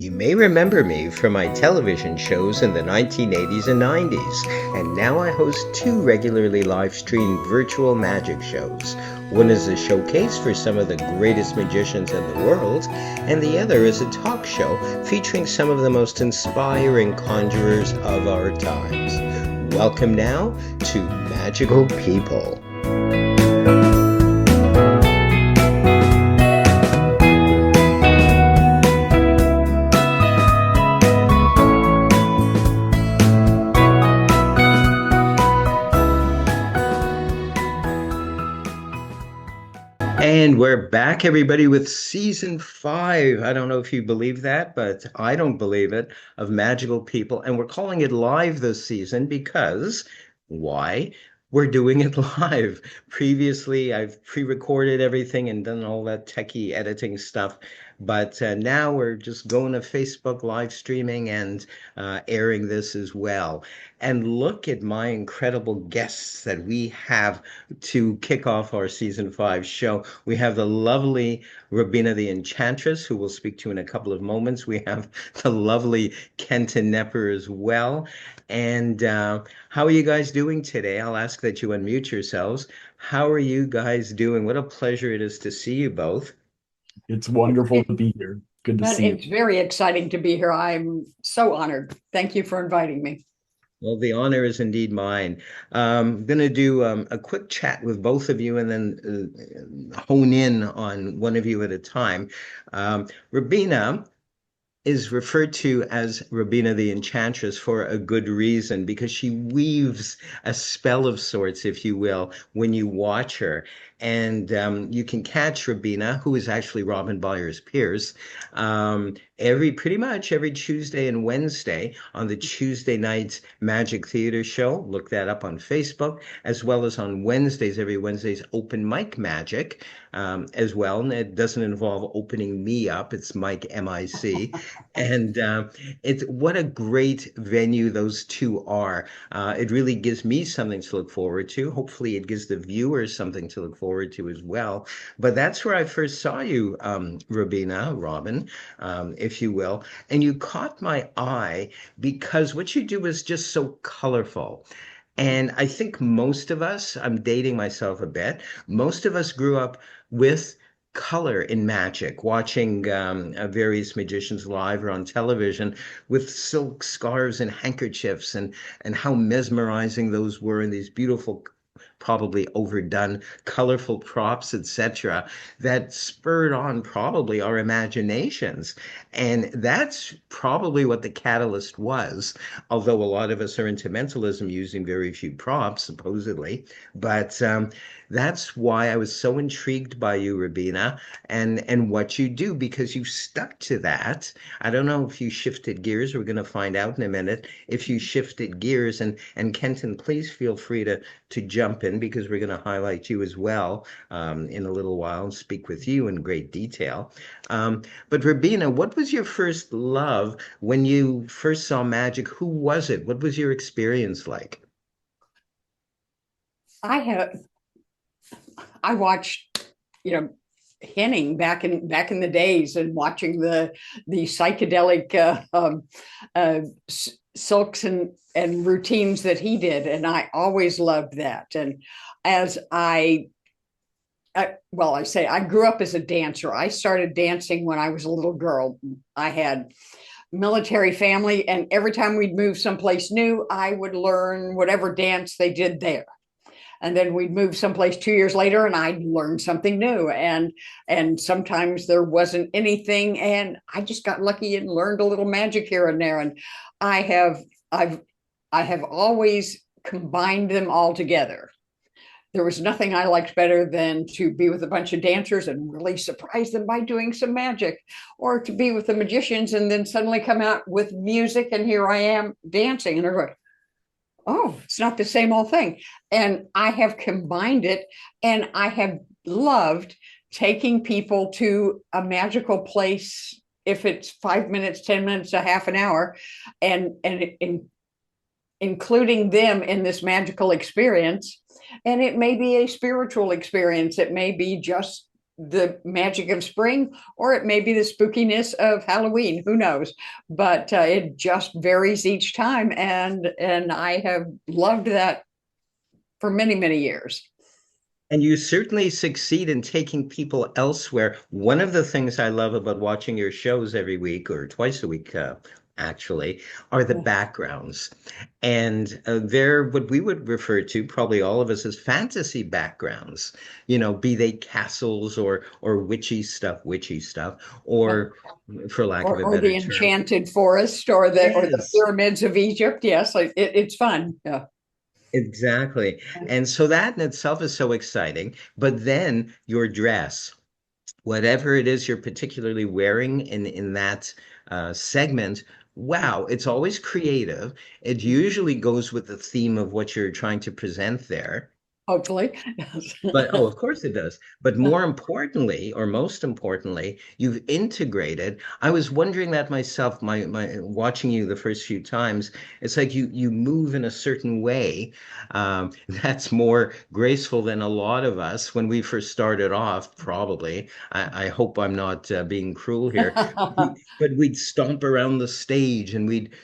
You may remember me from my television shows in the 1980s and 90s, and now I host two regularly live-streamed virtual magic shows. One is a showcase for some of the greatest magicians in the world, and the other is a talk show featuring some of the most inspiring conjurers of our times. Welcome now to Magical People. And we're back, everybody, with season 5. I don't know if you believe that, but I don't believe it, of Magical People. And we're calling it live this season because why? We're doing it live. Previously, I've pre-recorded everything and done all that techie editing stuff. But now we're just going to Facebook live streaming and airing this as well. And look at my incredible guests that we have to kick off our season 5 show. We have the lovely Robina the Enchantress, who we'll speak to in a couple of moments. We have the lovely Kenton Knepper as well. And how are you guys doing today? I'll ask that you unmute yourselves. How are you guys doing? What a pleasure it is to see you both. It's wonderful to be here. Good to see you. It's very exciting to be here. I'm so honored. Thank you for inviting me. Well, the honor is indeed mine. I'm going to do a quick chat with both of you and then hone in on one of you at a time. Robina is referred to as Robina the Enchantress for a good reason, because she weaves a spell of sorts, if you will, when you watch her. And you can catch Robina, who is actually Robin Byers-Pierce, pretty much every Tuesday and Wednesday on the Tuesday Nights Magic Theater Show. Look that up on Facebook, as well as on Wednesdays, every Wednesday's Open Mic Magic as well. And it doesn't involve opening me up. It's Mike, M-I-C. And it's what a great venue those two are. It really gives me something to look forward to. Hopefully it gives the viewers something to look forward to as well. But that's where I first saw you, Robin, if you will. And you caught my eye because what you do is just so colorful. And I think most of us, I'm dating myself a bit, most of us grew up with color in magic, watching various magicians live or on television with silk scarves and handkerchiefs, and how mesmerizing those were, and these beautiful, probably overdone, colorful props, etc., that spurred on probably our imaginations. And that's probably what the catalyst was, although a lot of us are into mentalism using very few props, supposedly. But that's why I was so intrigued by you, Robina, and what you do, because you stuck to that. I don't know if you shifted gears. We're going to find out in a minute if you shifted gears. And Kenton, please feel free to jump in, because we're going to highlight you as well in a little while and speak with you in great detail. But Robina, what was your first love when you first saw magic? Who was it? What was your experience like? I watched, Henning back in the days, and watching the psychedelic silks and routines that he did, and I always loved that. And as I grew up as a dancer. I started dancing when I was a little girl. I had military family, and every time we'd move someplace new, I would learn whatever dance they did there. And then we'd move someplace 2 years later, and I'd learn something new. And sometimes there wasn't anything, and I just got lucky and learned a little magic here and there. And I have always combined them all together. There was nothing I liked better than to be with a bunch of dancers and really surprise them by doing some magic, or to be with the magicians and then suddenly come out with music, and here I am dancing, and they're going, oh, it's not the same old thing. And I have combined it, and I have loved taking people to a magical place, if it's 5 minutes, 10 minutes, a half an hour, and including them in this magical experience. And it may be a spiritual experience. It may be just the magic of spring, or it may be the spookiness of Halloween. Who knows? But it just varies each time, and I have loved that for many, many years. And you certainly succeed in taking people elsewhere. One of the things I love about watching your shows every week or twice a week, actually, are the backgrounds. And they're what we would refer to, probably all of us, as fantasy backgrounds, be they castles or witchy stuff, or for lack of a Or the better term. enchanted forest, or the Yes. pyramids of Egypt. Yes, it's fun. Yeah. Exactly. And so that in itself is so exciting. But then your dress, whatever it is you're particularly wearing in that segment, wow, it's always creative. It usually goes with the theme of what you're trying to present there. Hopefully. But oh, of course it does. But more importantly, or most importantly, you've integrated. I was wondering that myself, my watching you the first few times. It's like you move in a certain way that's more graceful than a lot of us when we first started off, probably. I hope I'm not being cruel here. But we'd stomp around the stage and we'd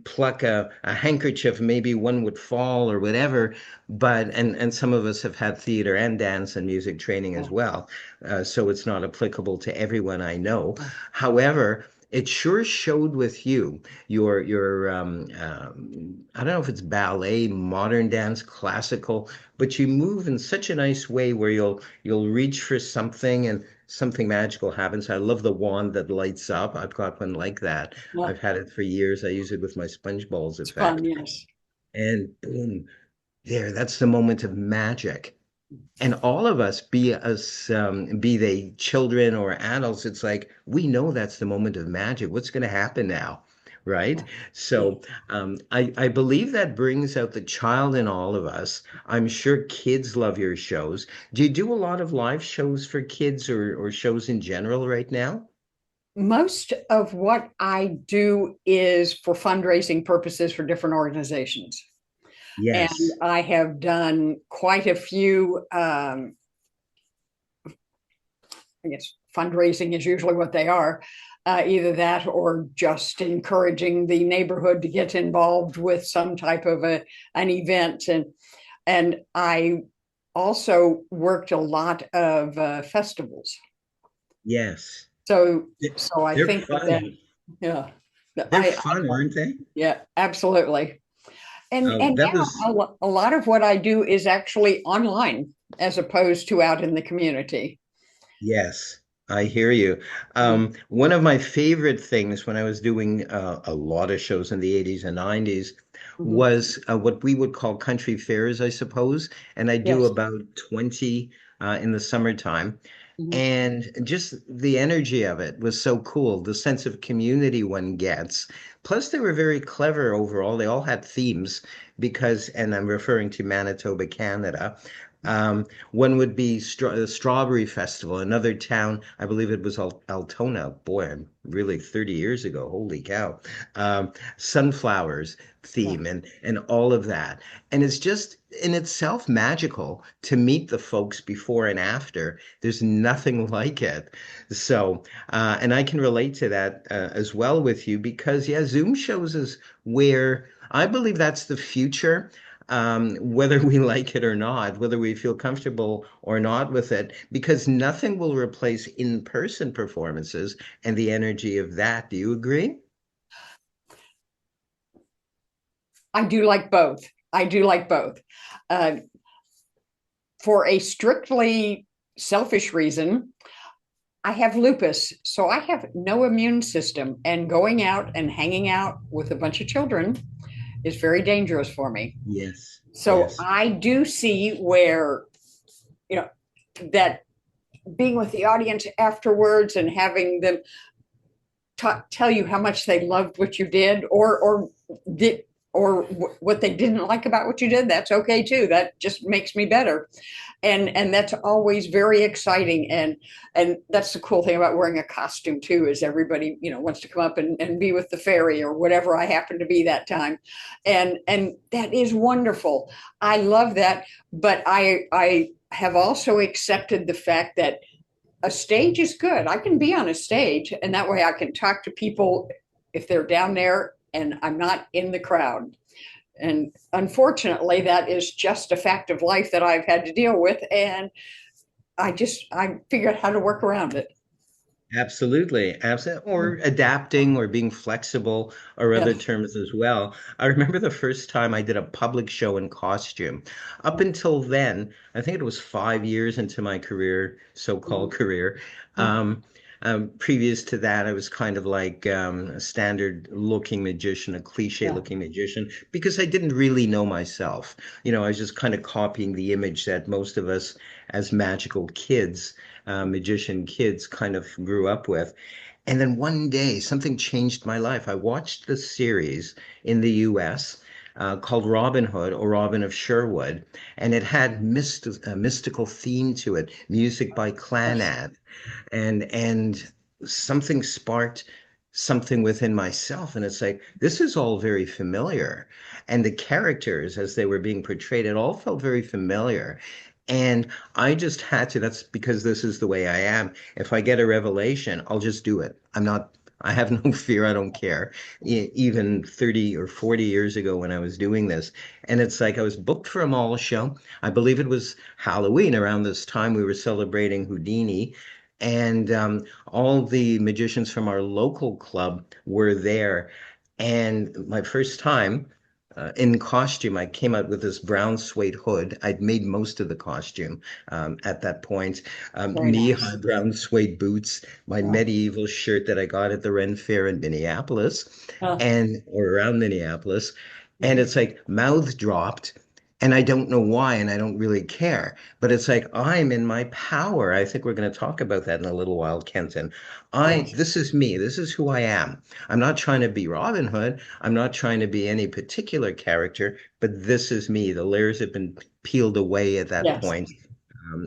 pluck a handkerchief, maybe one would fall or whatever, but and some of us have had theater and dance and music training as well, so it's not applicable to everyone I know. However, it sure showed with you I don't know if it's ballet, modern dance, classical, but you move in such a nice way where you'll reach for something and something magical happens. I love the wand that lights up. I've got one like that. Yeah, I've had it for years. I use it with my sponge balls it's fun. effect, Yes. and boom, there, that's the moment of magic. And all of us, be they children or adults, it's like we know that's the moment of magic. What's going to happen now, right? Yeah. So I believe that brings out the child in all of us. I'm sure kids love your shows. Do you do a lot of live shows for kids or shows in general right now? Most of what I do is for fundraising purposes for different organizations. And Yes. I have done quite a few, I guess fundraising is usually what they are, either that or just encouraging the neighborhood to get involved with some type of an event. And I also worked a lot of festivals. Yes. So They- so I They're think that, fun. yeah, They're fun, aren't they? yeah, absolutely. And That yeah, was a lot of what I do is actually online as opposed to out in the community. Yes, I hear you. Mm. One of my favorite things when I was doing a lot of shows in the 80s and 90s Mhm. was what we would call country fairs, I suppose. And I do Yes. about 20 in the summertime. Mhm. And just the energy of it was so cool, the sense of community one gets. Plus, they were very clever overall. They all had themes because, and I'm referring to Manitoba, Canada. One would be the Strawberry Festival, another town, I believe it was Altona. Boy, I'm really 30 years ago. Holy cow. Sunflowers Yeah. theme and all of that. And it's just in itself magical to meet the folks before and after. There's nothing like it. So, and I can relate to that as well with you because, yeah, Zoom shows is where I believe that's the future. Whether we like it or not, whether we feel comfortable or not with it, because nothing will replace in-person performances and the energy of that. Do you agree? I do like both. I do like both. Uh, for a strictly selfish reason, I have lupus, so I have no immune system, and going out and hanging out with a bunch of children is very dangerous for me. Yes, So yes. I do see where, you know, that being with the audience afterwards and having them tell you how much they loved what you did, or did, or what they didn't like about what you did, that's okay too. That just makes me better. And that's always very exciting. And that's the cool thing about wearing a costume too, is everybody, wants to come up and be with the fairy or whatever I happen to be that time. And that is wonderful. I love that. But I have also accepted the fact that a stage is good. I can be on a stage, and that way I can talk to people if they're down there and I'm not in the crowd. And unfortunately, that is just a fact of life that I've had to deal with. And I figured out how to work around it. Absolutely, absolutely. Or adapting or being flexible or other Yes. terms as well. I remember the first time I did a public show in costume. Up until then, I think it was 5 years into my career, so-called career. Um, Previous to that, I was kind of like a standard looking magician, a cliche Yeah. looking magician, because I didn't really know myself. I was just kind of copying the image that most of us as magical kids magician kids kind of grew up with. And then one day, something changed my life. I watched the series in the US called Robin Hood or Robin of Sherwood, and it had a mystical theme to it, music by Yes. Clanad, and something sparked something within myself, and it's like this is all very familiar, and the characters as they were being portrayed, it all felt very familiar. And I just had to, that's because this is the way I am. If I get a revelation, I'll just do it. I have no fear. I don't care. Even 30 or 40 years ago when I was doing this. And it's like I was booked for a mall show. I believe it was Halloween. Around this time, we were celebrating Houdini. And all the magicians from our local club were there. And my first time, in costume, I came out with this brown suede hood. I'd made most of the costume at that point. Very Knee-high nice. brown suede boots, my Yeah. medieval shirt that I got at the Ren Fair in Minneapolis, Uh, and or around Minneapolis. And it's like mouth dropped, and I don't know why, and I don't really care. But it's like I'm in my power. I think we're going to talk about that in a little while, Kenton. yes. This is me. This is who I am. I'm not trying to be Robin Hood. I'm not trying to be any particular character, but this is me. The layers have been peeled away at that Yes. point.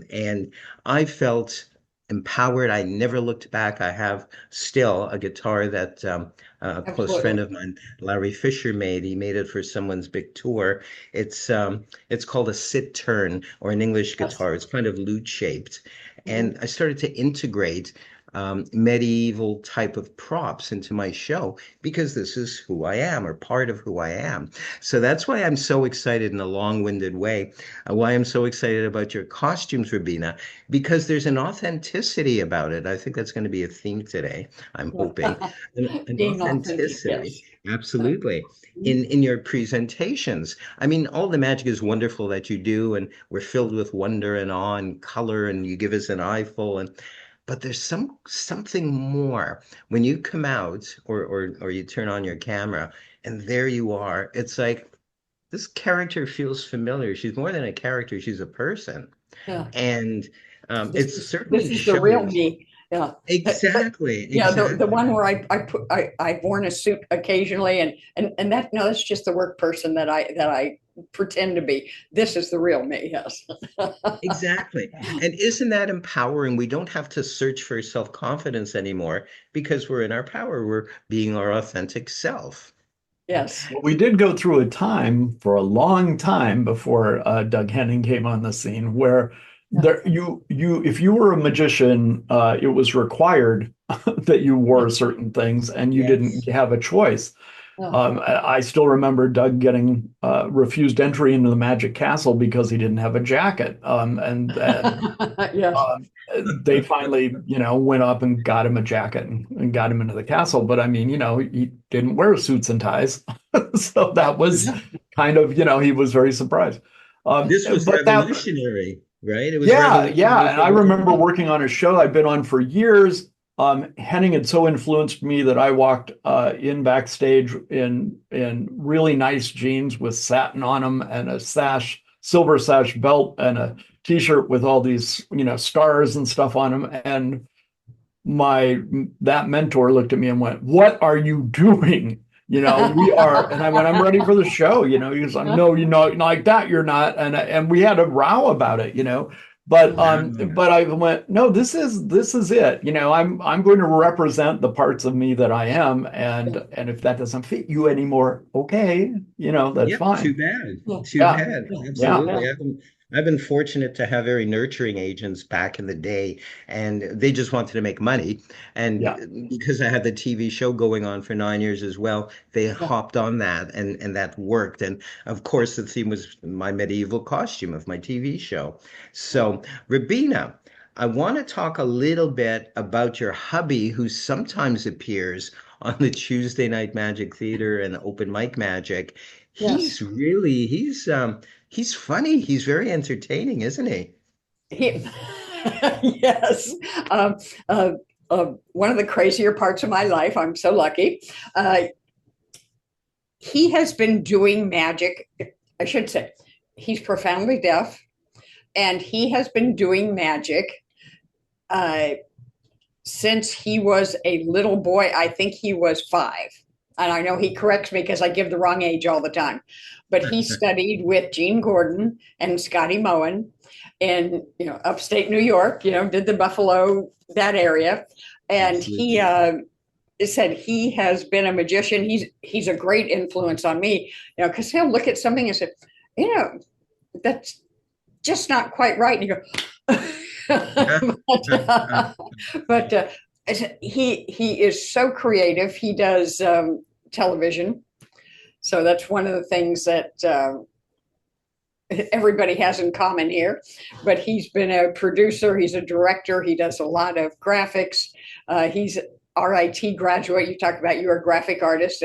And I felt empowered. I never looked back. I have still a guitar that a close friend Absolutely. of mine, Larry Fisher, made. He made it for someone's big tour. It's called a sit turn or an English Yes. guitar. It's kind of lute shaped. Mhm. And I started to integrate medieval type of props into my show because this is who I am or part of who I am. So that's why I'm so excited in a long-winded way, why I'm so excited about your costumes, Rabina, because there's an authenticity about it. I think that's going to be a theme today, I'm hoping. An Being authentic. authenticity, Yes. absolutely, Mhm. in your presentations. I mean, all the magic is wonderful that you do, and we're filled with wonder and awe and color, and you give us an eyeful, and but there's something more when you come out or you turn on your camera and there you are. It's like this character feels familiar. She's more than a character, she's a person. Yeah. And it This certainly is the real shows. me. Yeah. But Exactly, yeah, the one exactly. where I've worn a suit occasionally, and that, no, that's just the work person that I pretend to be. This is the real me. Yes. Exactly. And isn't that empowering? We don't have to search for self-confidence anymore because we're in our power. We're being our authentic self. Yes. Well, we did go through a time for a long time before Doug Henning came on the scene where Yeah. if you were a magician, it was required that you wore certain things and you didn't Yes. have a choice. Oh. I still remember Doug getting refused entry into the Magic Castle because he didn't have a jacket. And Yes. they finally, went up and got him a jacket and got him into the castle. But I mean, he didn't wear suits and ties. So that was kind of, he was very surprised. This was But that, revolutionary, right? It was yeah, revolutionary yeah. And for I the remember time. working on a show I'd been on for years. Henning had so influenced me that I walked in backstage in really nice jeans with satin on them and a silver sash belt and a t-shirt with all these, stars and stuff on them. And that mentor looked at me and went, "What are you doing? We are." And I went, "I'm ready for the show." He was like, "No, not like that. You're not." And we had a row about it. Wow. But I went, "No, this is it. I'm going to represent the parts of me that I am, and if that doesn't fit you anymore, okay, that's Yep, too fine." bad. Yeah. Too Yeah, bad. yeah. Yeah. Absolutely. I've been fortunate to have very nurturing agents back in the day, and they just wanted to make money. Yeah. And because I had the TV show going on for 9 years as well, they Yeah. hopped on that, and that worked. And of course, the theme was my medieval costume of my TV show. So, Rabina, I want to talk a little bit about your hubby, who sometimes appears on the Tuesday Night Magic Theater and Open Mic Magic. Yes. He's funny. He's very entertaining, isn't he? He, yes. Um, One of the crazier parts of my life, I'm so lucky. He has been doing magic. I should say, he's profoundly deaf, and he has been doing magic uh, since he was a little boy. I think he was 5. And I know he corrects me because I give the wrong age all the time. But he studied with Gene Gordon and Scotty Moen in upstate New York. Did the Buffalo, that area, and he Absolutely. said he has been a magician. He's a great influence on me. Because he'll look at something and say, that's just not quite right, and you go. but he is so creative. He does television, so that's one of the things that everybody has in common here. But he's been a producer, he's a director, he does a lot of graphics. He's RIT graduate. You talk about you're a graphic artist.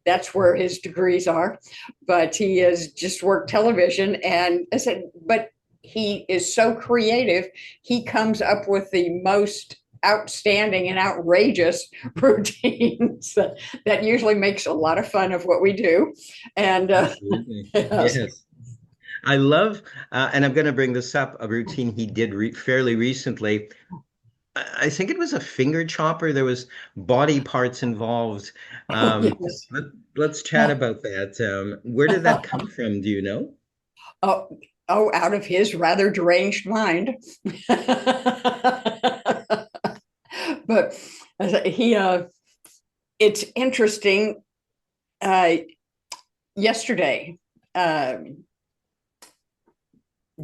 That's where his degrees are. But he has just worked television, and I said, but he is so creative. He comes up with the most outstanding and outrageous routines that usually makes a lot of fun of what we do. And Absolutely. yes. Yes. I love, and I'm going to bring this up, a routine he did fairly recently. I think it was a finger chopper. There was body parts involved. Um, Yes. let, let's chat about that. Where did that come from? Do you know? Oh, out of his rather deranged mind. But he, it's interesting. Yesterday,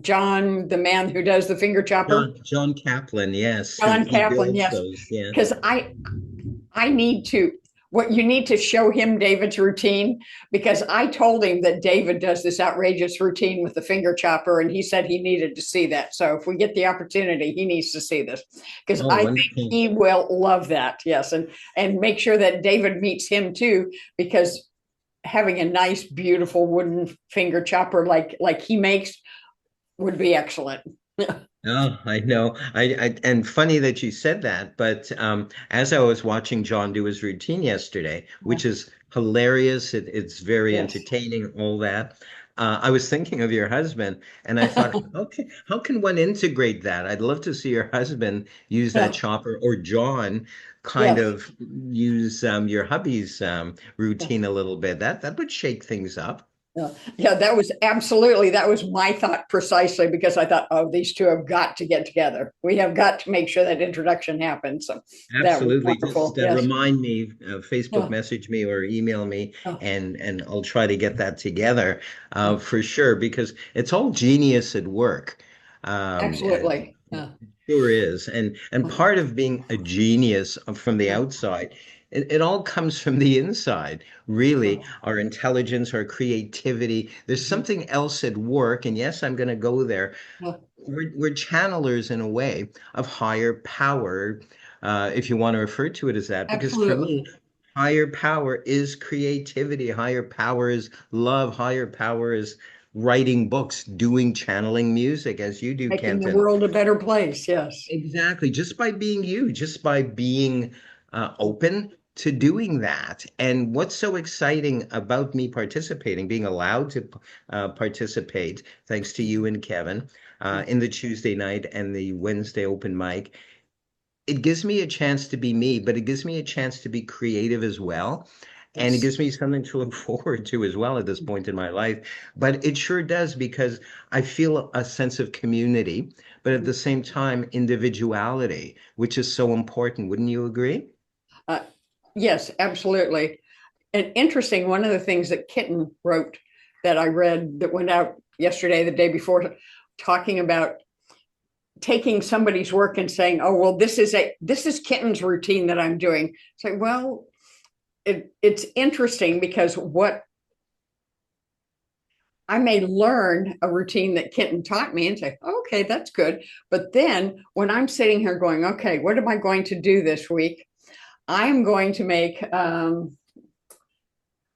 John, the man who does the finger chopper, John Kaplan, yes, John he Kaplan, builds yes, those. Yeah. because I need to. What you need to show him David's routine, because I told him that David does this outrageous routine with the finger chopper, and he said he needed to see that. So if we get the opportunity, he needs to see this, because Oh, I think wonderful. he will love that. Yes, and make sure that David meets him too, because having a nice, beautiful wooden finger chopper like he makes would be excellent. Oh, I know. And funny that you said that, but as I was watching John do his routine yesterday, which is hilarious, it's very Yes. entertaining, all that. I was thinking of your husband, and I thought, okay, how can one integrate that? I'd love to see your husband use that Yeah. chopper, or John kind Yes. of use your hubby's routine a little bit. That would shake things up. Yeah, yeah, that was my thought precisely, because I thought, oh, these two have got to get together. We have got to make sure that introduction happens. So that was Absolutely. wonderful. Just Yes. remind me, Facebook Yeah. message me or email me, Yeah. and I'll try to get that together Yeah. for sure, because it's all genius at work. Absolutely. Yeah. Sure is. And part of being a genius from the outside, it all comes from the inside, really. Our intelligence, our creativity. There's something else at work, and yes, I'm going to go there. Yeah. We're channelers in a way of higher power, if you want to refer to it as that, because for me, Absolutely. higher power is creativity, higher power is love, higher power is writing books, doing channeling music as you do, Making the Kenton. world a better place. Yes. Exactly, just by being you, just by being open to doing that. And what's so exciting about me participating, being allowed to participate, thanks to you and Kevin, in the Tuesday night and the Wednesday open mic, it gives me a chance to be me, but it gives me a chance to be creative as well. And it Yes. gives me something to look forward to as well at this point in my life. But it sure does, because I feel a sense of community, but at the same time, individuality, which is so important. Wouldn't you agree? Uh, yes, absolutely. And interesting, one of the things that Kitten wrote that I read that went out yesterday, the day before, talking about taking somebody's work and saying, oh, well, this is Kenton's routine that I'm doing. It's like, well, it's interesting because what I may learn a routine that Kenton taught me and say, okay, that's good. But then when I'm sitting here going, okay, what am I going to do this week? I am going to make,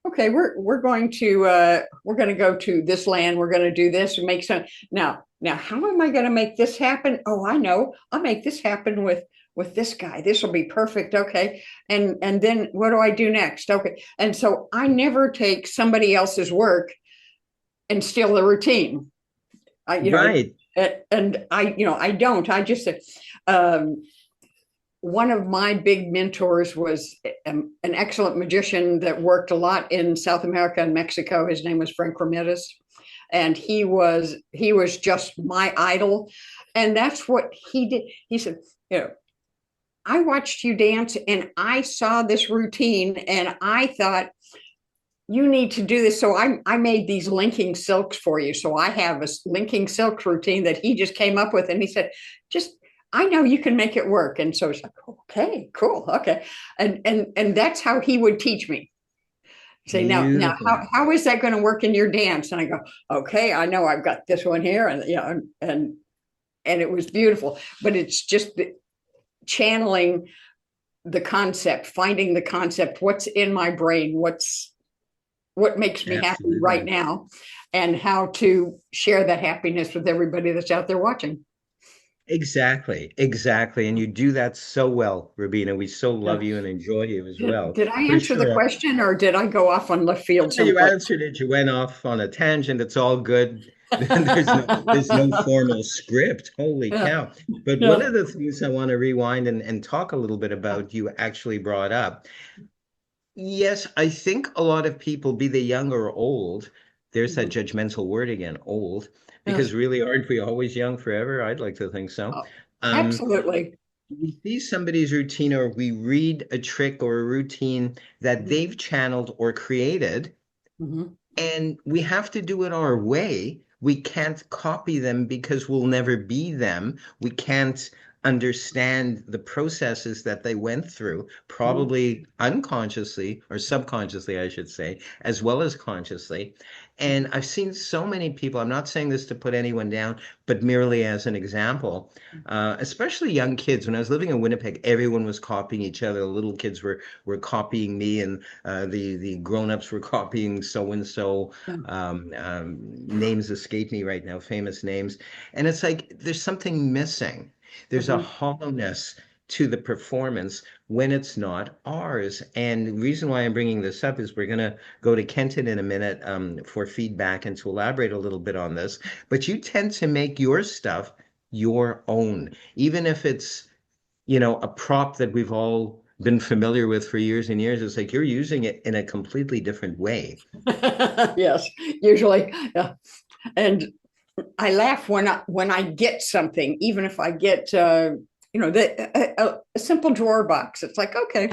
okay, we're going to go to this land. We're going to do this and make some. Now, how am I going to make this happen? Oh, I know. I'll make this happen with this guy. This will be perfect. Okay. And then what do I do next? Okay. And so I never take somebody else's work and steal the routine. Right. And I don't. I just one of my big mentors was an excellent magician that worked a lot in South America and Mexico. His name was Frank Ramirez, and he was just my idol. And that's what he did. He said, I watched you dance and I saw this routine and I thought, you need to do this. So I made these linking silks for you. So I have a linking silk routine that he just came up with. And he said, I know you can make it work. And so it's like, okay, cool. Okay. And that's how he would teach me. Say, now how is that going to work in your dance? And I go, okay, I know I've got this one here. And, and it was beautiful, but it's just channeling the concept, finding the concept, what's in my brain, what makes me happy right now, and how to share that happiness with everybody that's out there watching. Exactly. And you do that so well, Robina. We so love you and enjoy you as well. Did I answer the question, or did I go off on left field? You answered it. You went off on a tangent. It's all good. there's no formal script. Holy cow. But one of the things I want to rewind and talk a little bit about, you actually brought up. Yes, I think a lot of people, be they young or old, there's that judgmental word again, old, because really, aren't we always young forever? I'd like to think so. Absolutely. We see somebody's routine, or we read a trick or a routine that they've channeled or created, and we have to do it our way. We can't copy them because we'll never be them. We can't understand the processes that they went through, probably unconsciously or subconsciously, I should say, as well as consciously. And I've seen so many people, I'm not saying this to put anyone down, but merely as an example, especially young kids. When I was living in Winnipeg, everyone was copying each other. The little kids were copying me, and the grown-ups were copying so-and-so. Names escape me right now, famous names. And it's like, there's something missing. There's a hollowness to the performance when it's not ours. And the reason why I'm bringing this up is we're going to go to Kenton in a minute for feedback and to elaborate a little bit on this. But you tend to make your stuff your own, even if it's, a prop that we've all been familiar with for years and years. It's like you're using it in a completely different way. Yes, usually. Yeah. And I laugh when I get something, even if I get a simple drawer box. It's like, okay,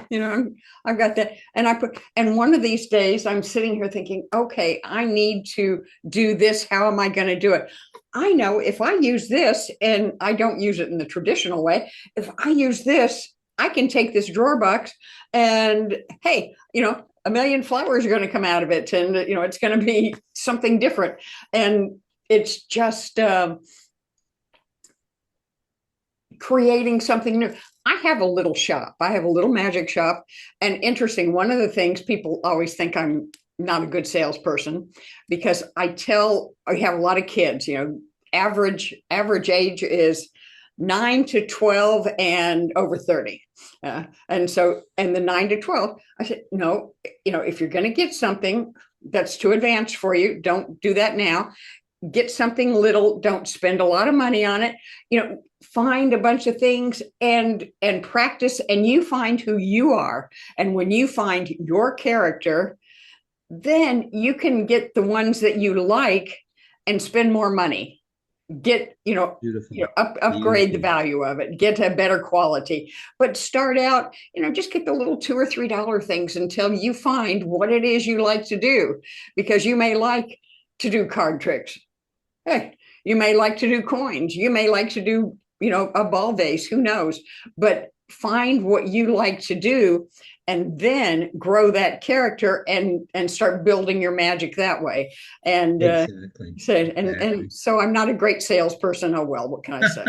I've got that, and one of these days I'm sitting here thinking, okay, I need to do this. How am I going to do it? I know if I use this, and I don't use it in the traditional way. If I use this, I can take this drawer box, and hey, a million flowers are going to come out of it, and it's going to be something different. And it's just creating something new. I have a little shop. I have a little magic shop. And interesting, one of the things people always think I'm not a good salesperson, because I have a lot of kids, average age is 9 to 12 and over 30. And the 9 to 12, I said, no, if you're going to get something that's too advanced for you, don't do that now. Get something little, don't spend a lot of money on it, find a bunch of things and practice, and you find who you are. And when you find your character, then you can get the ones that you like and spend more money. Get, upgrade the value of it, get a better quality, but start out, just get the little $2 or $3 things until you find what it is you like to do, because you may like to do card tricks. Hey, you may like to do coins. You may like to do, a ball vase. Who knows? But find what you like to do and then grow that character and start building your magic that way. And Exactly. and so I'm not a great salesperson. Oh well, what can I say?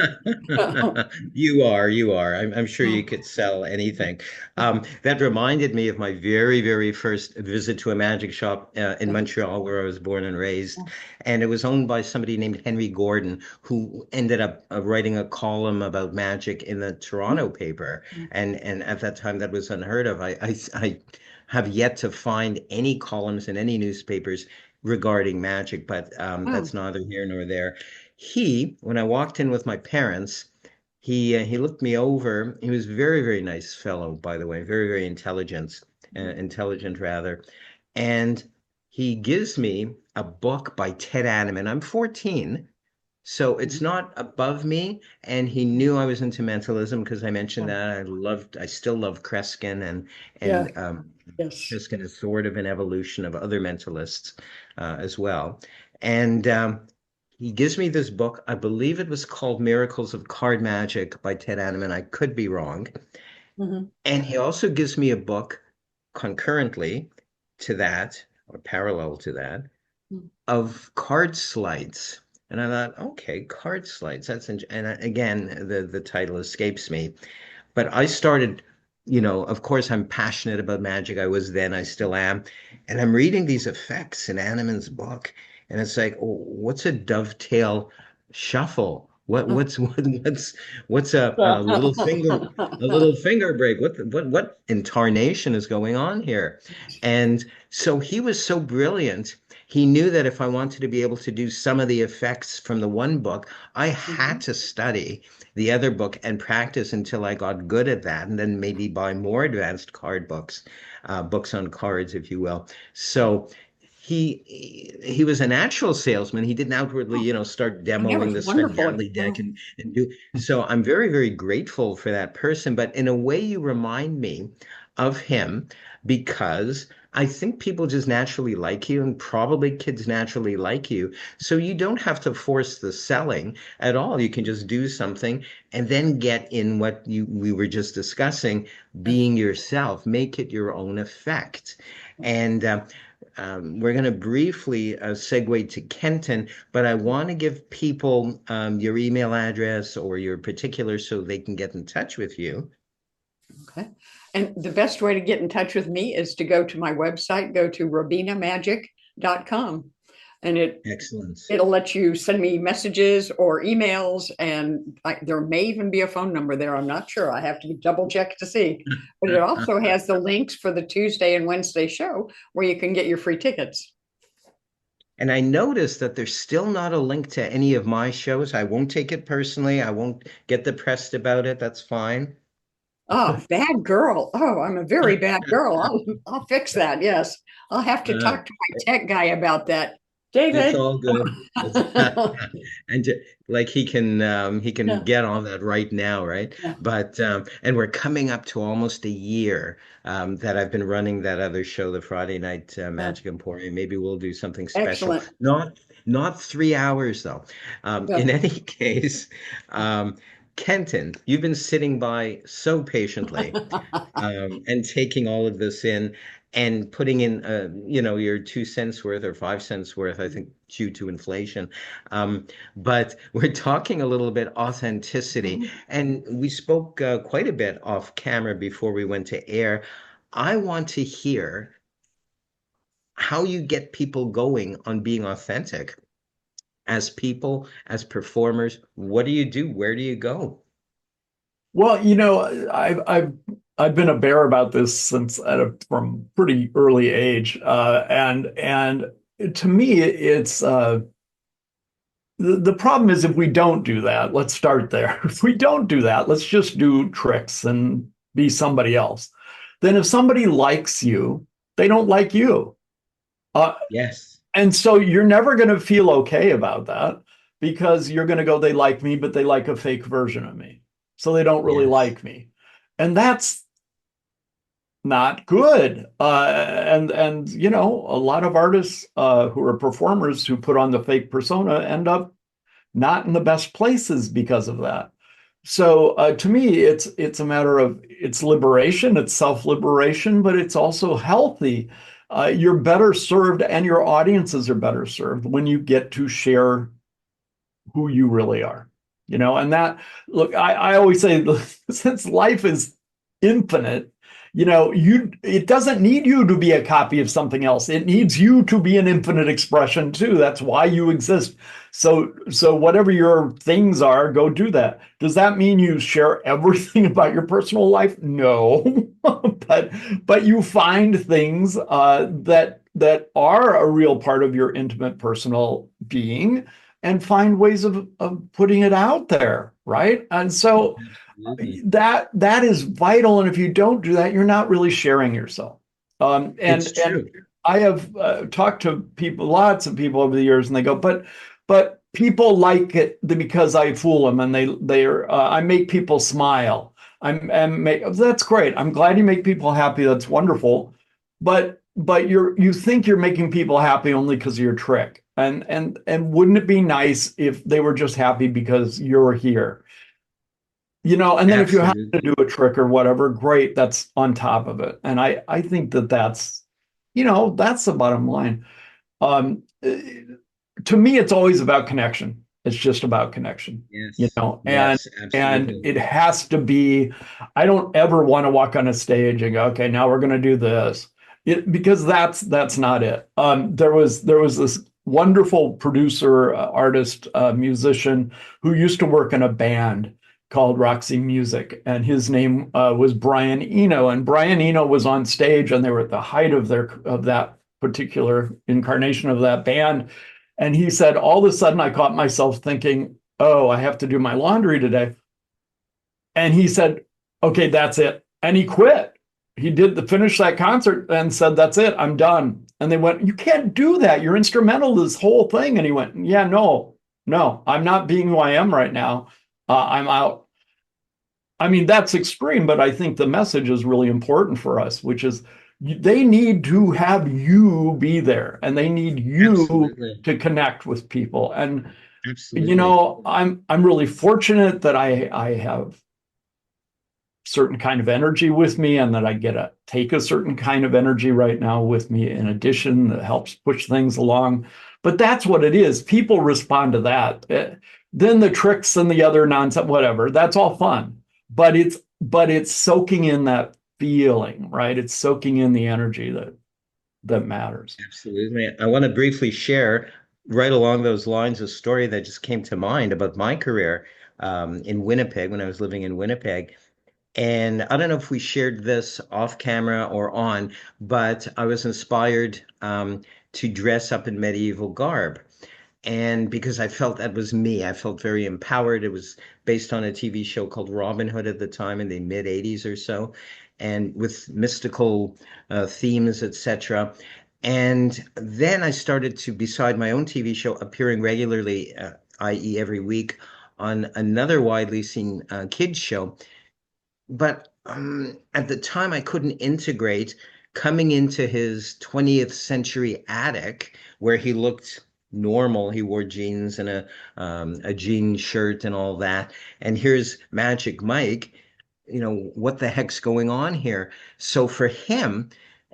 You are. I'm sure you could sell anything. That reminded me of my very, very first visit to a magic shop in Montreal, where I was born and raised. And it was owned by somebody named Henry Gordon, who ended up writing a column about magic in the Toronto paper. And at that time, that was unheard of. I have yet to find any columns in any newspapers regarding magic, but Oh, that's neither here nor there. When I walked in with my parents, he looked me over. He was a very, very nice fellow, by the way, very, very intelligent rather. And he gives me a book by Ted Adam, I'm 14, so it's not above me. And he knew I was into mentalism because I mentioned that I still love Kreskin, yeah, and yes. Kreskin is sort of an evolution of other mentalists as well. And he gives me this book. I believe it was called Miracles of Card Magic by Ted Anneman. I could be wrong. Mhm. And he also gives me a book concurrently to that, or parallel to that, of card slides. And I thought, okay, card slides. And again, the title escapes me. But I started, of course, I'm passionate about magic. I was then, I still am. And I'm reading these effects in Animan's book. And it's like, oh, what's a dovetail shuffle? What's a little finger break? What incarnation is going on here? And so he was so brilliant. He knew that if I wanted to be able to do some of the effects from the one book, I had to study the other book and practice until I got good at that, and then maybe buy more advanced card books, books on cards, if you will. So he was a natural salesman. He didn't outwardly, start That demoing was the Sven wonderful. Gately deck and do. So I'm very, very grateful for that person. But in a way, you remind me of him because I think people just naturally like you, and probably kids naturally like you. So you don't have to force the selling at all. You can just do something and then get in what we were just discussing, being yourself, make it your own effect. And we're going to briefly segue to Kenton, but I want to give people your email address or your particulars so they can get in touch with you. Okay. And the best way to get in touch with me is to go to my website, go to robinamagic.com. And Excellent. it'll let you send me messages or emails, and there may even be a phone number there. I'm not sure. I have to double check to see. But it also has the links for the Tuesday and Wednesday show where you can get your free tickets. And I noticed that there's still not a link to any of my shows. I won't take it personally. I won't get depressed about it. That's fine. Oh, bad girl. Oh, I'm a very bad girl. I'll fix that. Yes. I'll have to Uh, talk to my tech guy about that. it's David. all good. And like he can Yeah, get on that right now, right? yeah, But and we're coming up to almost a year that I've been running that other show, the Friday Night yeah. Magic Emporium. Maybe we'll do something special. Excellent. Not 3 hours though. Yeah. In any case, Kenton, you've been sitting by so patiently and taking all of this in and putting in, your 2 cents worth or 5 cents worth, I think, due to inflation. But we're talking a little bit authenticity, and we spoke quite a bit off camera before we went to air. I want to hear how you get people going on being authentic as people, as performers. What do you do? Where do you go? Well, I've been a bear about this since from pretty early age, and to me, it's the problem is if we don't do that, let's start there. If we don't do that, let's just do tricks and be somebody else. Then if somebody likes you, they don't like you. Uh, Yes. and so you're never going to feel okay about that because you're going to go, they like me, but they like a fake version of me. So they don't really Yes. like me. And not good. And you know, a lot of artists who are performers who put on the fake persona end up not in the best places because of that. So to me, it's a matter of it's liberation, it's self-liberation, but it's also healthy. You're better served, and your audiences are better served when you get to share who you really are. You know, and that look, I always say since life is infinite, you know, it doesn't need you to be a copy of something else. It needs you to be an infinite expression too. That's why you exist. So whatever your things are, go do that. Does that mean you share everything about your personal life? No, but you find things that are a real part of your intimate personal being and find ways of putting it out there, right? And so that is vital. And if you don't do that, you're not really sharing yourself. It's And true. I have talked to people, lots of people over the years, and they go, but people like it because I fool them, and they're I make people smile. That's great. I'm glad you make people happy. That's wonderful. But you think you're making people happy only because of your trick. And wouldn't it be nice if they were just happy because you're here? You know, and then if you have to Absolutely. do a trick or whatever, great, that's on top of it. And I think that's, you know, that's the bottom line. To me, it's always about connection. It's just about connection, you Yes. know, Yes, and absolutely. it has to be, I don't ever want to walk on a stage and go, okay, now we're going to do this. Because that's not it. There was this wonderful producer, artist, musician who used to work in a band called Roxy Music, and his name was Brian Eno. And Brian Eno was on stage, and they were at the height of that particular incarnation of that band. And he said, all of a sudden, I caught myself thinking, "Oh, I have to do my laundry today." And he said, "Okay, that's it." And he quit. He did finish that concert and said, "That's it, I'm done." And they went, "You can't do that. You're instrumental to this whole thing." And he went, "Yeah, no, no, I'm not being who I am right now. I'm out." I mean, that's extreme, but I think the message is really important for us, which is they need to have you be there, and they need you Absolutely. to connect with people. And you Absolutely. know, I'm really fortunate that I have certain kind of energy with me, and that I get to take a certain kind of energy right now with me in addition that helps push things along. But that's what it is. People respond to that. Then the tricks and the other nonsense, whatever, that's all fun. But it's soaking in that feeling, right? It's soaking in the energy that matters. Absolutely. I want to briefly share right along those lines a story that just came to mind about my career in Winnipeg when I was living in Winnipeg. And I don't know if we shared this off camera or on, but I was inspired to dress up in medieval garb. And because I felt that was me, I felt very empowered. It was based on a TV show called Robin Hood at the time in the mid 80s or so, and with mystical themes, etc. And then I started to, beside my own TV show, appearing regularly, i.e., every week, on another widely seen kids show. But at the time, I couldn't integrate coming into his 20th century attic where he looked normal. He wore jeans and a jean shirt and all that. And here's Magic Mike. You know, what the heck's going on here? So for him,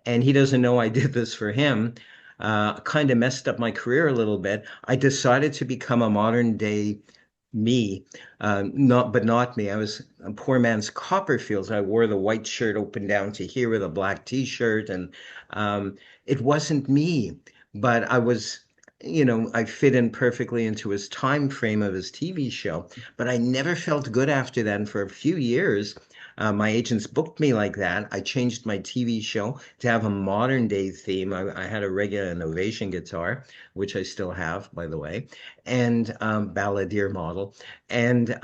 and he doesn't know I did this for him, kind of messed up my career a little bit. I decided to become a modern day me, not me. I was a poor man's Copperfields. I wore the white shirt open down to here with a black t-shirt, and it wasn't me. But I was, I fit in perfectly into his time frame of his TV show. But I never felt good after that. And for a few years, my agents booked me like that. I changed my TV show to have a modern day theme. I had a regular Innovation guitar, which I still have, by the way, and balladeer model. And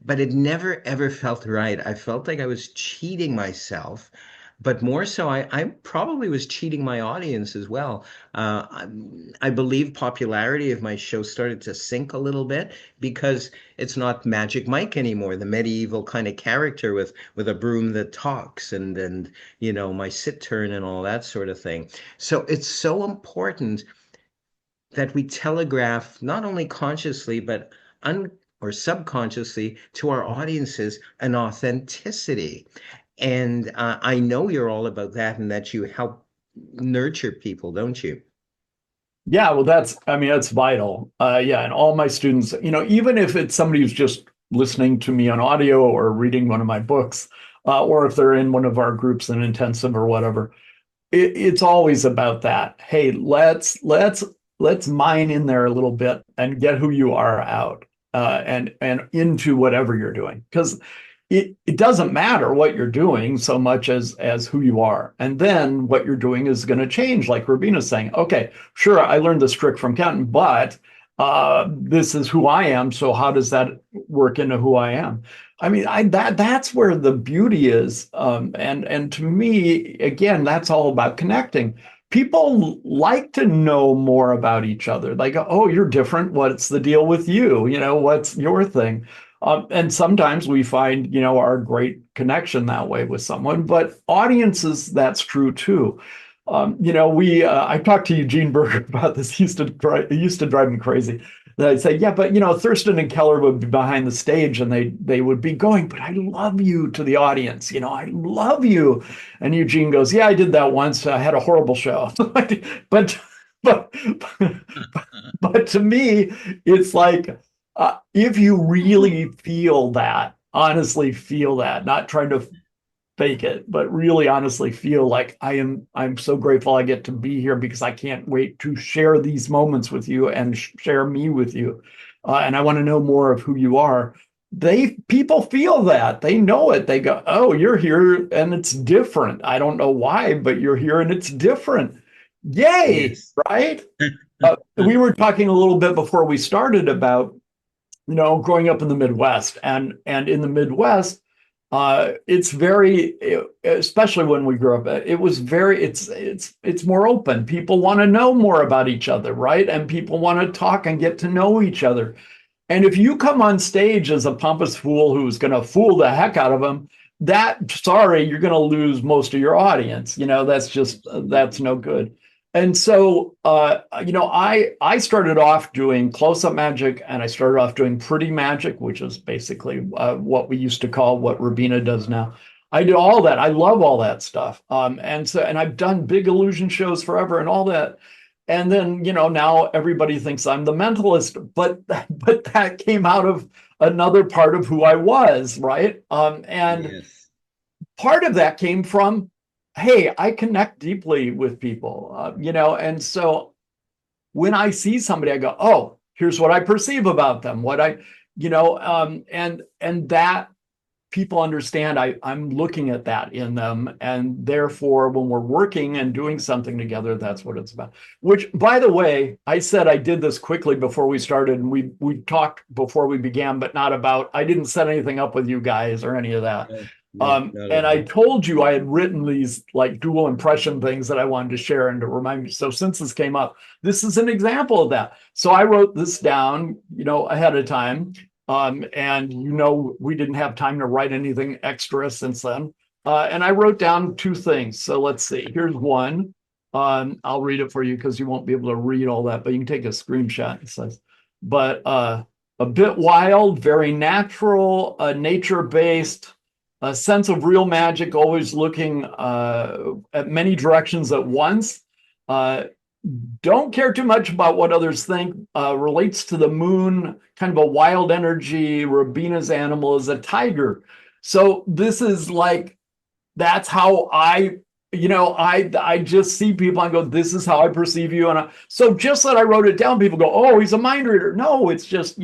but it never ever felt right. I felt like I was cheating myself but more so, I probably was cheating my audience as well. I believe popularity of my show started to sink a little bit because it's not Magic Mike anymore, the medieval kind of character with a broom that talks and my sit turn and all that sort of thing. So it's so important that we telegraph not only consciously but un or subconsciously to our audiences an authenticity. And I know you're all about that and that you help nurture people, don't you? Yeah, well, I mean, that's vital. Yeah, and all my students, even if it's somebody who's just listening to me on audio or reading one of my books, or if they're in one of our groups in intensive or whatever, it's always about that. Hey, let's mine in there a little bit and get who you are out, and into whatever you're doing, because it doesn't matter what you're doing so much as who you are. And then what you're doing is going to change, like Robina's saying. Okay, sure, I learned this trick from Kenton, but this is who I am. So how does that work into who I am? I mean, that's where the beauty is. And to me, again, that's all about connecting. People like to know more about each other. Like, oh, you're different. What's the deal with you? What's your thing? And sometimes we find, our great connection that way with someone, but audiences, that's true too. I talked to Eugene Berger about this. It used to drive me crazy. I'd say, yeah, but Thurston and Keller would be behind the stage and they would be going, but I love you, to the audience. I love you. And Eugene goes, yeah, I did that once. I had a horrible show. but but but to me, it's like, if you really feel that, honestly feel that, not trying to fake it, but really honestly feel like I'm so grateful I get to be here because I can't wait to share these moments with you and share me with you. And I want to know more of who you are. People feel that. They know it. They go, oh, you're here and it's different. I don't know why, but you're here and it's different. Yay, Yes. right? We were talking a little bit before we started about growing up in the Midwest, and in the Midwest, it's very, especially when we grew up, it's more open. People want to know more about each other, right? And people want to talk and get to know each other. And if you come on stage as a pompous fool who's going to fool the heck out of them, sorry, you're going to lose most of your audience. That's no good. And so, I started off doing close-up magic, and I started off doing pretty magic, which is basically what we used to call what Robina does now. I did all that. I love all that stuff. And I've done big illusion shows forever and all that. And then, now everybody thinks I'm the mentalist, but that came out of another part of who I was, right? And Yes. part of that came from, hey, I connect deeply with people, and so when I see somebody, I go, oh, here's what I perceive about them, and that people understand I'm looking at that in them. And therefore, when we're working and doing something together, that's what it's about. Which, by the way, I said I did this quickly before we started, and we talked before we began, but I didn't set anything up with you guys or any of that. No, not And at I all. told you I had written these like dual impression things that I wanted to share and to remind me. So since this came up, this is an example of that. So I wrote this down, ahead of time. And we didn't have time to write anything extra since then. And I wrote down two things. So let's see. Here's one. I'll read it for you because you won't be able to read all that, but you can take a screenshot. It says, but a bit wild, very natural, nature-based, a sense of real magic, always looking at many directions at once. Don't care too much about what others think, relates to the moon, kind of a wild energy. Robina's animal is a tiger. So this is like, that's how I just see people and go, this is how I perceive you. And so just that I wrote it down, people go, oh, he's a mind reader. No, it's just,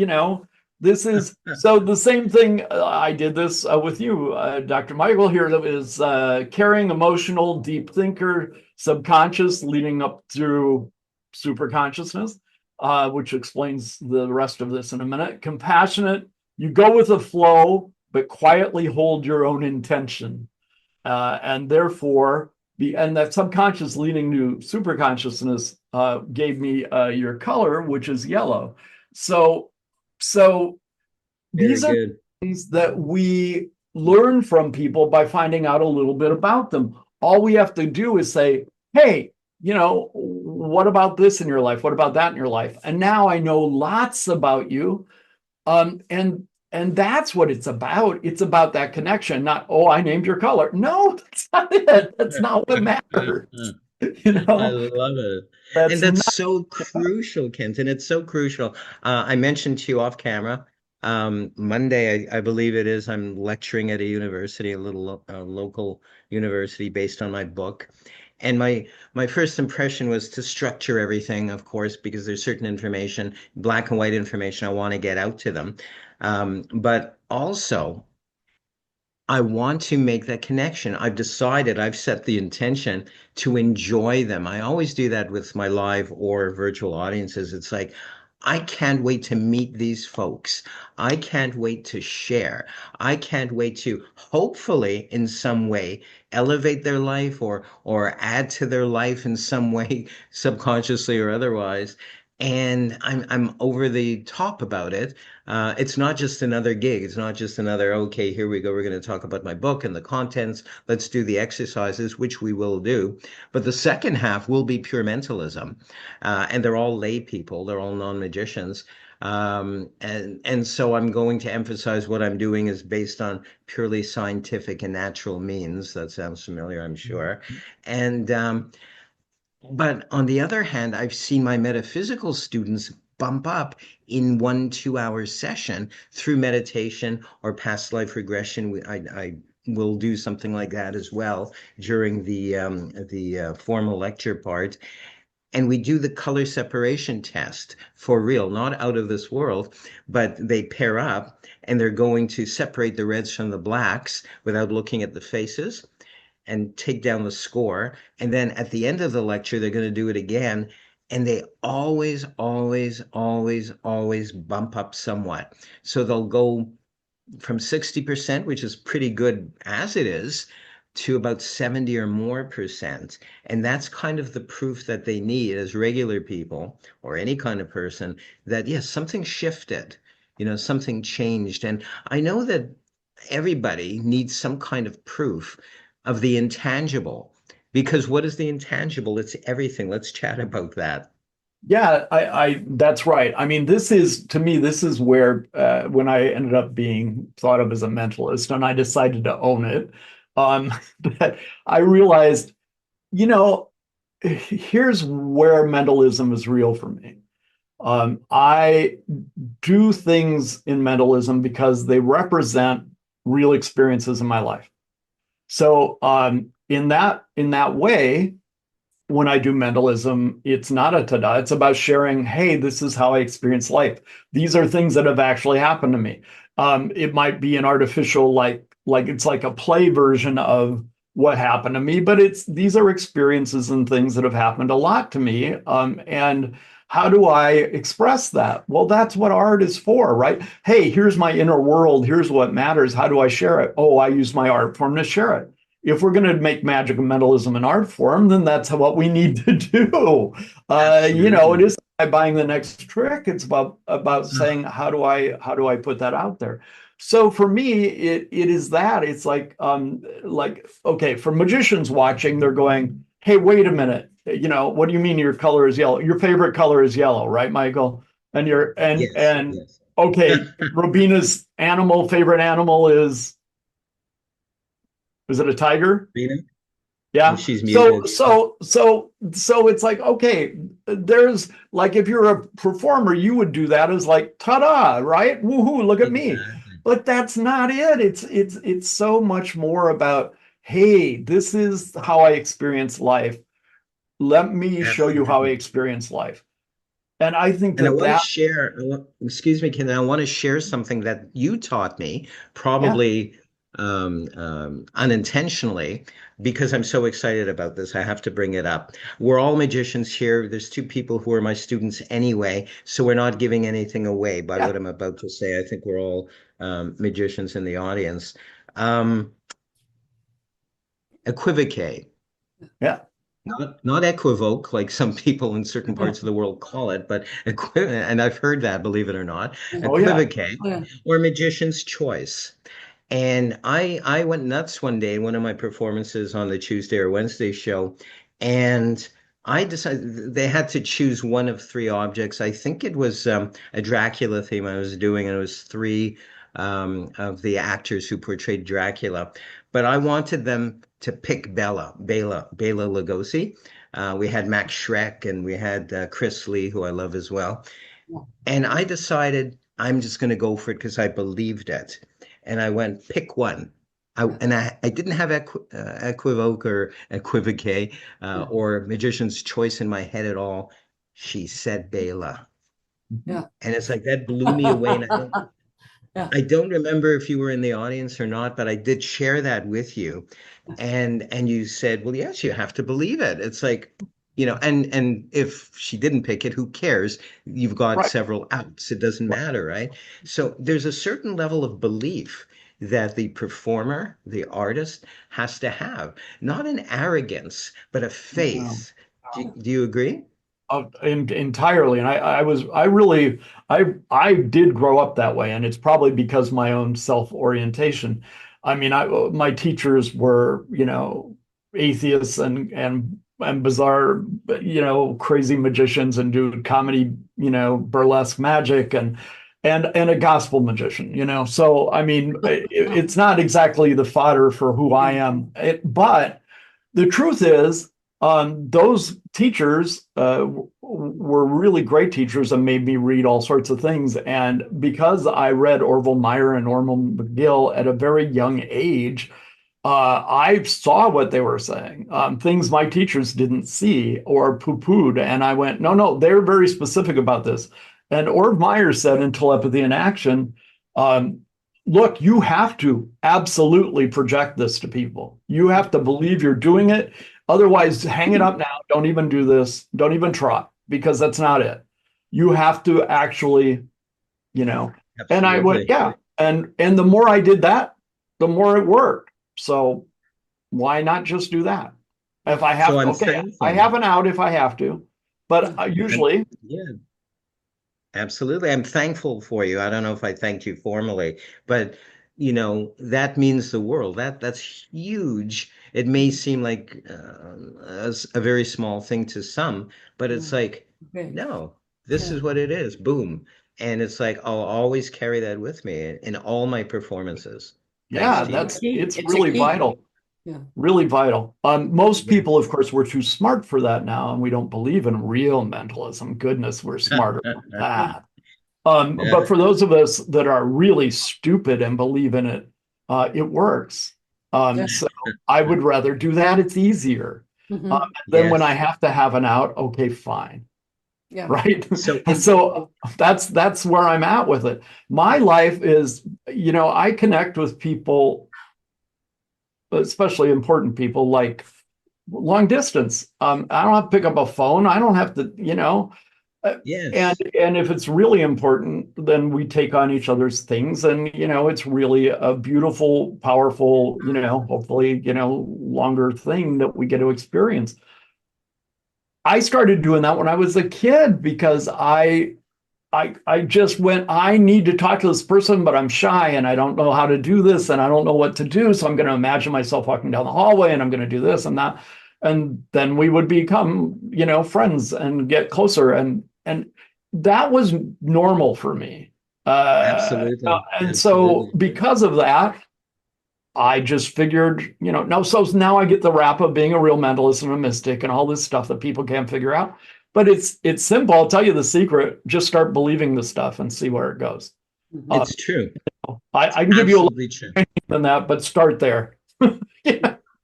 this is, so the same thing. I did this with you, Dr. Michael here, is caring, emotional, deep thinker, subconscious, leading up through super consciousness, which explains the rest of this in a minute. Compassionate, you go with the flow, but quietly hold your own intention. And therefore, and that subconscious leading to superconsciousness gave me your color, which is yellow. So, so Very these are good. things that we learn from people by finding out a little bit about them. All we have to do is say, hey, what about this in your life? What about that in your life? And now I know lots about you. And that's what it's about. It's about that connection, not, oh, I named your color. No, that's not it. That's not what matters. I love it. And That's that's not. so crucial, Kenton. It's so crucial. I mentioned to you off camera, Monday, I believe it is, I'm lecturing at a university, a little local university based on my book. And my first impression was to structure everything, of course, because there's certain information, black and white information I want to get out to them. But also I want to make that connection. I've decided, I've set the intention to enjoy them. I always do that with my live or virtual audiences. It's like, I can't wait to meet these folks. I can't wait to share. I can't wait to hopefully in some way elevate their life or add to their life in some way, subconsciously or otherwise. And I'm over the top about it. It's not just another gig. It's not just another, okay, here we go. We're going to talk about my book and the contents. Let's do the exercises, which we will do. But the second half will be pure mentalism. And they're all lay people. They're all non-magicians. And so I'm going to emphasize what I'm doing is based on purely scientific and natural means. That sounds familiar, I'm sure. And but on the other hand, I've seen my metaphysical students bump up in 1 2 hour session through meditation or past life regression. I will do something like that as well during the formal lecture part. And we do the color separation test for real, not out of this world, but they pair up and they're going to separate the reds from the blacks without looking at the faces and take down the score. And then at the end of the lecture, they're going to do it again. And they always, always, always, always bump up somewhat. So they'll go from 60%, which is pretty good as it is, to about 70 or more percent. And that's kind of the proof that they need as regular people or any kind of person that, yes, something shifted, something changed. And I know that everybody needs some kind of proof of the intangible. Because what is the intangible? It's everything. Let's chat about that. Yeah, I that's right. I mean, this is to me, this is where when I ended up being thought of as a mentalist and I decided to own it, that I realized, you know, here's where mentalism is real for me. I do things in mentalism because they represent real experiences in my life. So in that way, when I do mentalism, it's not a ta-da. It's about sharing, hey, this is how I experience life. These are things that have actually happened to me. It might be an artificial, like it's like a play version of what happened to me, but these are experiences and things that have happened a lot to me. And how do I express that? Well, that's what art is for, right? Hey, here's my inner world. Here's what matters. How do I share it? Oh, I use my art form to share it. If we're going to make magic and mentalism an art form, then that's what we need to do. It Absolutely. isn't by buying the next trick. It's about saying how do I put that out there. So for me, it is that it's like okay, for magicians watching, they're going, hey, wait a minute, what do you mean your color is yellow? Your favorite color is yellow, right, Michael? And you're Yes, and yes. okay, Robina's favorite animal is it a tiger? Rena? Oh, Yeah. she's So muted. so so so it's like, okay, there's like if you're a performer, you would do that as like ta-da, right? Woohoo, look at me. Exactly. But that's not it. It's so much more about, hey, this is how I experience life. Let me show you how I Absolutely. experience life. And I think And I that want to that share, excuse me, Ken, I want to share something that you taught me, yeah, probably unintentionally, because I'm so excited about this. I have to bring it up. We're all magicians here. There's two people who are my students anyway, so we're not giving anything away by yeah, what I'm about to say. I think we're all magicians in the audience. Um, equivocate. Yeah. Not equivoke, like some people in certain parts of the world call it, but and I've heard that, believe it or not, Oh, yeah. equivocate or magician's choice. And I went nuts one day, one of my performances on the Tuesday or Wednesday show, and I decided they had to choose one of three objects. I think it was a Dracula theme I was doing, and it was three of the actors who portrayed Dracula. But I wanted them to pick Bela Lugosi. We had Max Schreck and we had Chris Lee, who I love as well. And I decided I'm just going to go for it because I believed it. And I went, pick one. I didn't have equivoke or equivocate or magician's choice in my head at all. She said Bela. Yeah. And it's like that blew me away. And I don't remember if you were in the audience or not, but I did share that with you. And you said, well, yes, you have to believe it. It's like, and if she didn't pick it, who cares? You've got several outs. It doesn't matter, right? So there's a certain level of belief that the performer, the artist, has to have, not an arrogance, but a faith. Do you agree? Entirely. And I did grow up that way, and it's probably because my own self-orientation. I mean, my teachers were, atheists and bizarre, crazy magicians and do comedy, burlesque magic and a gospel magician, So, I mean, it's not exactly the fodder for who I am. But the truth is, those teachers were really great teachers and made me read all sorts of things. And because I read Orville Meyer and Norman McGill at a very young age, I saw what they were saying, things my teachers didn't see or poo-pooed. And I went, no, they're very specific about this. And Orv Meyer said in Telepathy in Action, look, you have to absolutely project this to people. You have to believe you're doing it. Otherwise, hang it up now. Don't even do this. Don't even try, because that's not it. You have to actually, Absolutely. And I went, yeah. And the more I did that, the more it worked. So why not just do that? If I have I have an out if I have to, but usually. Absolutely. I'm thankful for you. I don't know if I thanked you formally, but that means the world. That's huge. It may seem like a very small thing to some, but it's like, no, this is what it is. Boom. And it's like, I'll always carry that with me in all my performances. Yeah, it's really vital. Yeah. Really vital. Most people, of course, we're too smart for that now, and we don't believe in real mentalism. Goodness, we're smarter than that. But for those of us that are really stupid and believe in it, it works. So I would rather do that. It's easier. Then when I have to have an out, okay, fine. Yeah. Right. So that's where I'm at with it. My life is, I connect with people, especially important people, like long distance. I don't have to pick up a phone. I don't have to, and if it's really important, then we take on each other's things, and it's really a beautiful, powerful, hopefully, longer thing that we get to experience. I started doing that when I was a kid because I just went, I need to talk to this person, but I'm shy and I don't know how to do this and I don't know what to do. So I'm going to imagine myself walking down the hallway and I'm going to do this and that. And then we would become, friends and get closer. And that was normal for me. Absolutely. And so because of that, I just figured, so now I get the rap of being a real mentalist and a mystic and all this stuff that people can't figure out. But it's simple. I'll tell you the secret. Just start believing the stuff and see where it goes. It's true. I can give you a little than that, but start there.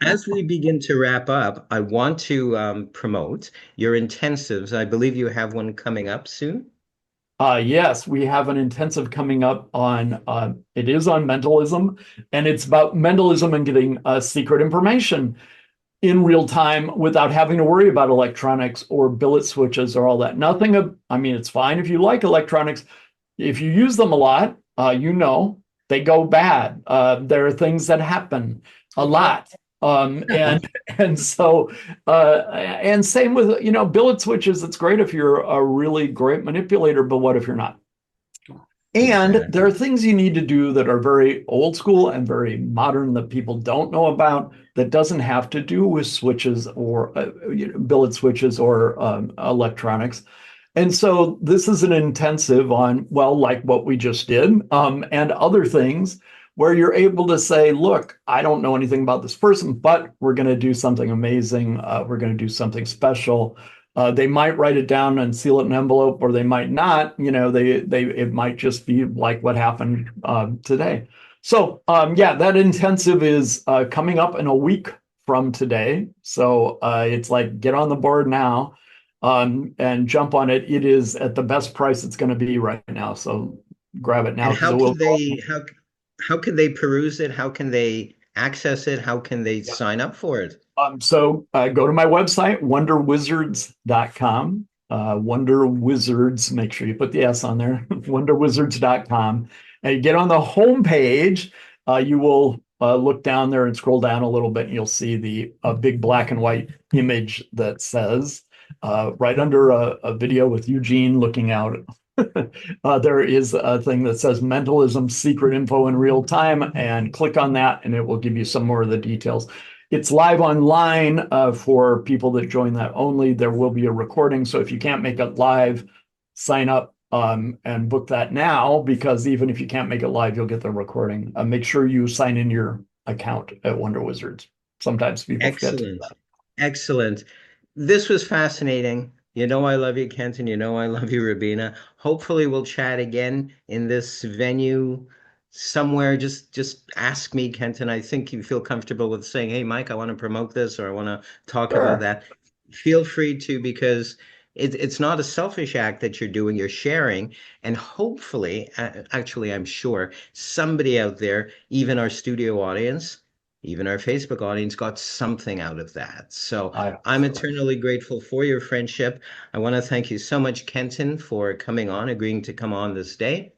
As we begin to wrap up, I want to promote your intensives. I believe you have one coming up soon. Yes, we have an intensive coming up on, it is on mentalism, and it's about mentalism and getting secret information in real time without having to worry about electronics or billet switches or all that. It's fine if you like electronics. If you use them a lot, they go bad. There are things that happen a lot. And so and same with, you know, billet switches. It's great if you're a really great manipulator, but what if you're not? And Exactly. there are things you need to do that are very old school and very modern that people don't know about, that doesn't have to do with switches or billet switches or electronics. And so this is an intensive on, well, like what we just did, and other things where you're able to say, look, I don't know anything about this person, but we're going to do something amazing. We're going to do something special. They might write it down and seal it in an envelope, or they might not. You know, it might just be like what happened today. So yeah, that intensive is coming up in a week from today. So it's like, get on the board now and jump on it. It is at the best price it's going to be right now. So grab it now And because it will go up. how can they peruse it? How can they access it? How can they sign up for it? So go to my website, wonderwizards.com. Wonder Wizards, make sure you put the S on there, wonderwizards.com. And you get on the home page, you will look down there and scroll down a little bit, and you'll see the big black and white image that says, right under a video with Eugene looking out, there is a thing that says mentalism secret info in real time, and click on that and it will give you some more of the details. It's live online for people that join that only. There will be a recording. So if you can't make it live, sign up and book that now, because even if you can't make it live, you'll get the recording. Make sure you sign in your account at Wonder Wizards. Sometimes people forget to do Excellent. that. Excellent. This was fascinating. You know I love you, Kenton. You know I love you, Rabina. Hopefully we'll chat again in this venue somewhere. Just ask me, Kenton. I think you feel comfortable with saying, "Hey, Mike, I want to promote this or I want to talk about Sure. that." Feel free to, because it's not a selfish act that you're doing. You're sharing, and hopefully, actually, I'm sure somebody out there, even our studio audience, even our Facebook audience, got something out of that. So I I'm so. eternally grateful for your friendship. I want to thank you so much, Kenton, for coming on, agreeing to come on this day.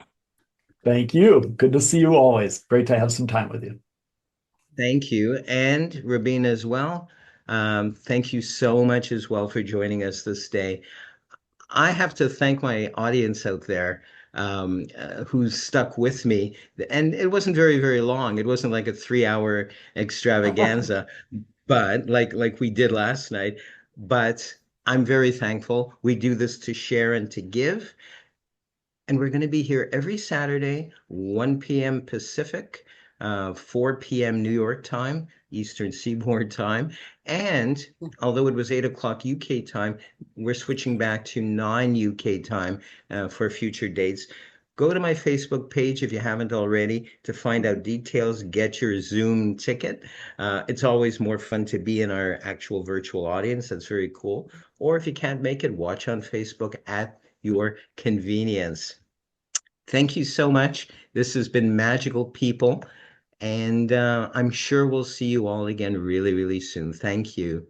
Thank you. Good to see you always. Great to have some time with you. Thank you. And Rabina as well. Thank you so much as well for joining us this day. I have to thank my audience out there, who's stuck with me. And it wasn't very, very long. It wasn't like a 3 hour extravaganza, but like we did last night. But I'm very thankful. We do this to share and to give. And we're going to be here every Saturday, 1 p.m. Pacific, 4 p.m. New York time, Eastern Seaboard time. And although it was 8 o'clock UK time, we're switching back to 9 UK time for future dates. Go to my Facebook page if you haven't already to find out details. Get your Zoom ticket. It's always more fun to be in our actual virtual audience. That's very cool. Or if you can't make it, watch on Facebook at your convenience. Thank you so much. This has been Magical People, and I'm sure we'll see you all again really, really soon. Thank you.